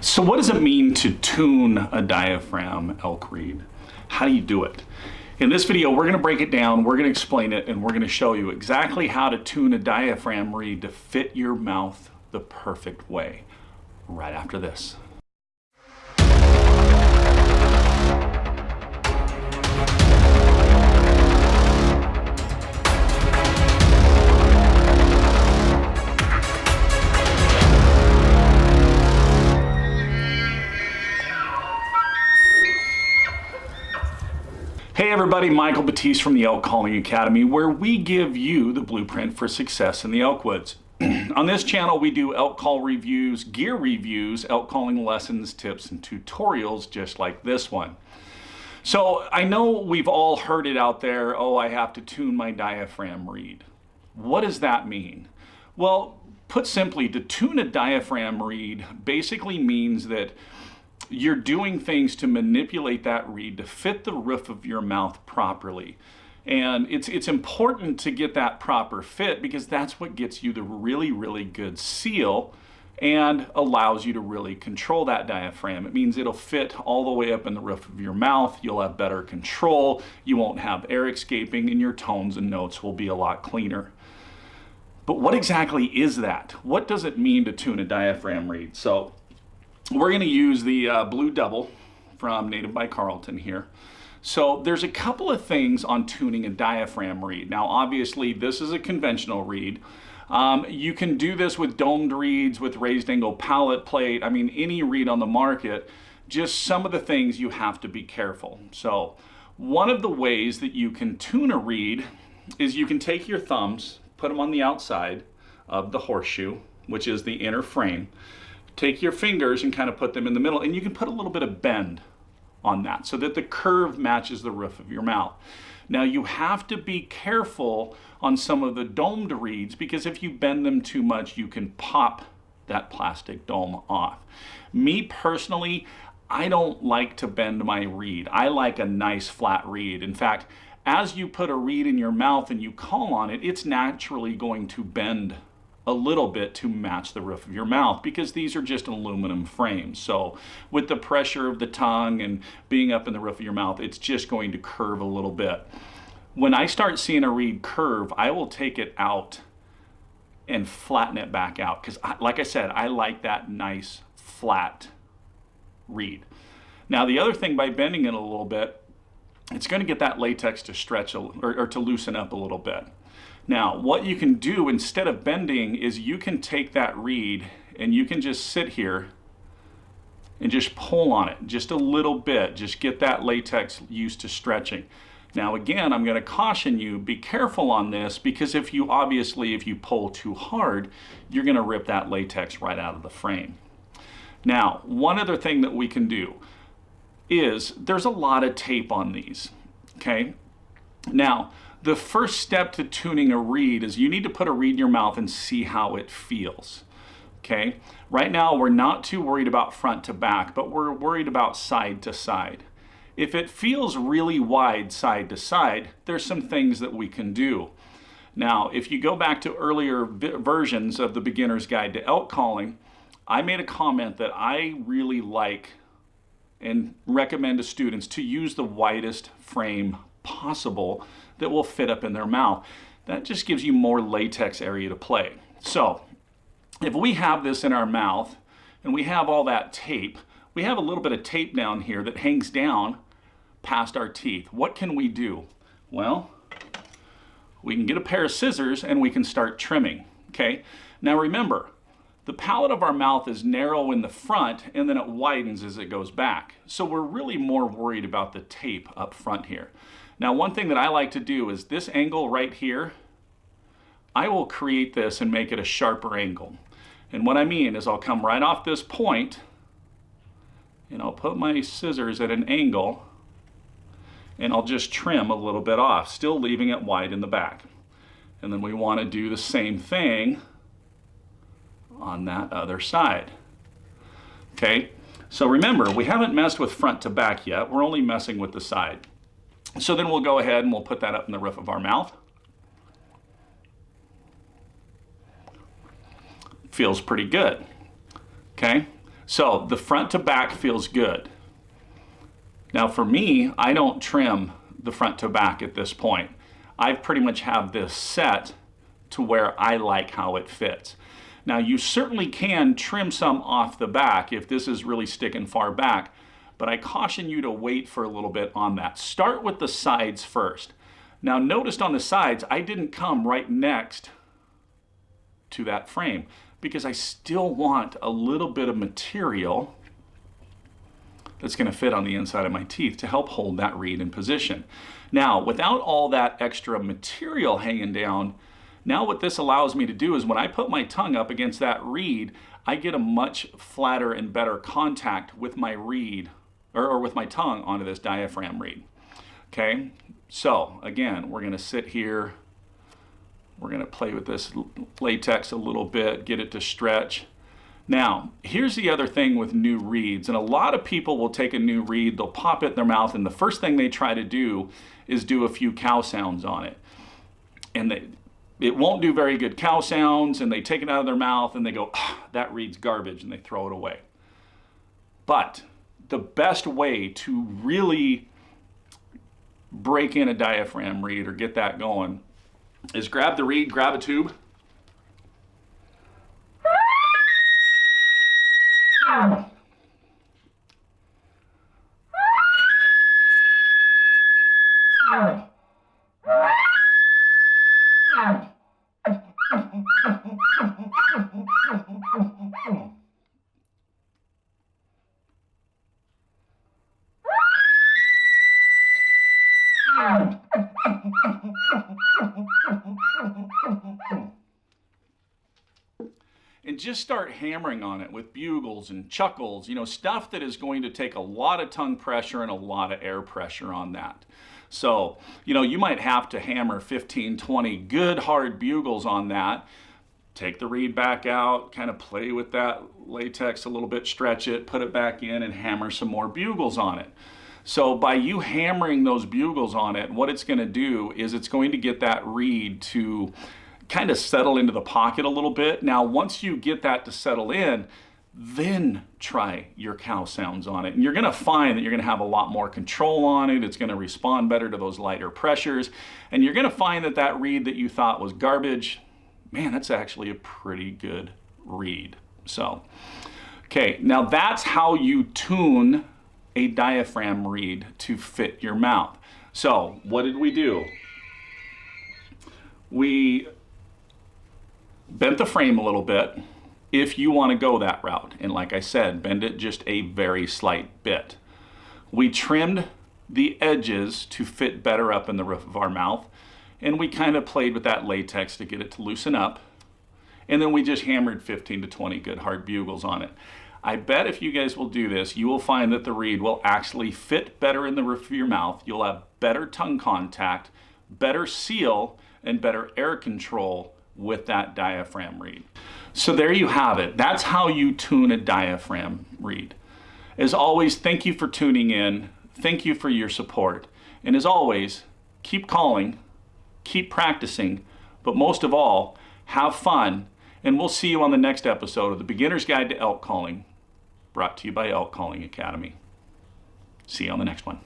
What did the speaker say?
So what does it mean to tune a diaphragm elk reed? How do you do it? In this video, we're going to break it down, we're going to explain it, and we're going to show you exactly how to tune a diaphragm reed to fit your mouth the perfect way right after this. Hey everybody, Michael Batiste from the Elk Calling Academy, where we give you the blueprint for success in the elk woods. On this channel, we do elk call reviews, gear reviews, elk calling lessons, tips, and tutorials just like this one. So I know we've all heard it out there, oh, I have to tune my diaphragm reed. What does that mean? Well, put simply, to tune a diaphragm reed basically means that you're doing things to manipulate that reed to fit the roof of your mouth properly. And it's important to get that proper fit because that's what gets you the really good seal and allows you to really control that diaphragm. It means it'll fit all the way up in the roof of your mouth. You'll have better control. You won't have air escaping and your tones and notes will be a lot cleaner. But what exactly is that? What does it mean to tune a diaphragm reed? So we're going to use the Blue Double from Native by Carlton here. So there's a couple of things on tuning a diaphragm reed. Now obviously this is a conventional reed. You can do this with domed reeds, with raised angle pallet plate, I mean any reed on the market. Just some of the things you have to be careful. So one of the ways that you can tune a reed is you can take your thumbs, put them on the outside of the horseshoe, which is the inner frame. Take your fingers and kind of put them in the middle, and you can put a little bit of bend on that so that the curve matches the roof of your mouth. Now you have to be careful on some of the domed reeds because if you bend them too much, you can pop that plastic dome off. Me personally, I don't like to bend my reed. I like a nice flat reed. In fact, as you put a reed in your mouth and you call on it, it's naturally going to bend a little bit to match the roof of your mouth because these are just aluminum frames. So with the pressure of the tongue and being up in the roof of your mouth, it's just going to curve a little bit. When I start seeing a reed curve, I will take it out and flatten it back out because like I said, I like that nice flat reed. Now the other thing, by bending it a little bit, it's going to get that latex to stretch or to loosen up a little bit. Now, what you can do instead of bending is you can take that reed and you can just sit here and just pull on it just a little bit. Just get that latex used to stretching. Now, again, I'm going to caution you, be careful on this because if you pull too hard, you're going to rip that latex right out of the frame. Now, one other thing that we can do is there's a lot of tape on these, okay? Now, the first step to tuning a reed is you need to put a reed in your mouth and see how it feels, okay? Right now, we're not too worried about front to back, but we're worried about side to side. If it feels really wide side to side, there's some things that we can do. Now, if you go back to earlier versions of the Beginner's Guide to Elk Calling, I made a comment that I really like and recommend to students to use the widest frame possible that will fit up in their mouth. That just gives you more latex area to play. So if we have this in our mouth and we have all that tape, we have a little bit of tape down here that hangs down past our teeth. What can we do? Well, we can get a pair of scissors and we can start trimming, okay? Now remember, the palate of our mouth is narrow in the front and then it widens as it goes back. So we're really more worried about the tape up front here. Now, one thing that I like to do is this angle right here, I will create this and make it a sharper angle. And what I mean is I'll come right off this point and I'll put my scissors at an angle and I'll just trim a little bit off, still leaving it wide in the back. And then we want to do the same thing on that other side. Okay, so remember, we haven't messed with front to back yet. We're only messing with the side. So then we'll go ahead and we'll put that up in the roof of our mouth. Feels pretty good. Okay, So the front to back feels good. Now for me, I don't trim the front to back at this point. I pretty much have this set to where I like how it fits. Now you certainly can trim some off the back if this is really sticking far back, but I caution you to wait for a little bit on that. Start with the sides first. Now notice on the sides, I didn't come right next to that frame because I still want a little bit of material that's going to fit on the inside of my teeth to help hold that reed in position. Now, without all that extra material hanging down, now what this allows me to do is when I put my tongue up against that reed, I get a much flatter and better contact with my reed, or with my tongue onto this diaphragm reed. Okay, so again, we're going to sit here. We're going to play with this latex a little bit, get it to stretch. Now, here's the other thing with new reeds, and a lot of people will take a new reed, they'll pop it in their mouth, and the first thing they try to do is do a few cow sounds on it. And it won't do very good cow sounds, and they take it out of their mouth and they go, oh, that reed's garbage, and they throw it away. But the best way to really break in a diaphragm reed or get that going is grab the reed, grab a tube, and just start hammering on it with bugles and chuckles, you know, stuff that is going to take a lot of tongue pressure and a lot of air pressure on that. So, you know, you might have to hammer 15, 20 good hard bugles on that. Take the reed back out, kind of play with that latex a little bit, stretch it, put it back in, and hammer some more bugles on it. So by you hammering those bugles on it, what it's going to do is it's going to get that reed to kind of settle into the pocket a little bit. Now, once you get that to settle in, then try your cow sounds on it. And you're going to find that you're going to have a lot more control on it. It's going to respond better to those lighter pressures. And you're going to find that that reed that you thought was garbage, man, that's actually a pretty good reed. So, okay, now that's how you tune a diaphragm reed to fit your mouth. So, what did we do? We bent the frame a little bit if you want to go that route. And like I said, bend it just a very slight bit. We trimmed the edges to fit better up in the roof of our mouth. And we kind of played with that latex to get it to loosen up. And then we just hammered 15 to 20 good hard bugles on it. I bet if you guys will do this, you will find that the reed will actually fit better in the roof of your mouth. You'll have better tongue contact, better seal, and better air control with that diaphragm reed. So there you have it. That's how you tune a diaphragm reed. As always, thank you for tuning in. Thank you for your support. And as always, keep calling, keep practicing, but most of all, have fun. And we'll see you on the next episode of the Beginner's Guide to Elk Calling, brought to you by Elk Calling Academy. See you on the next one.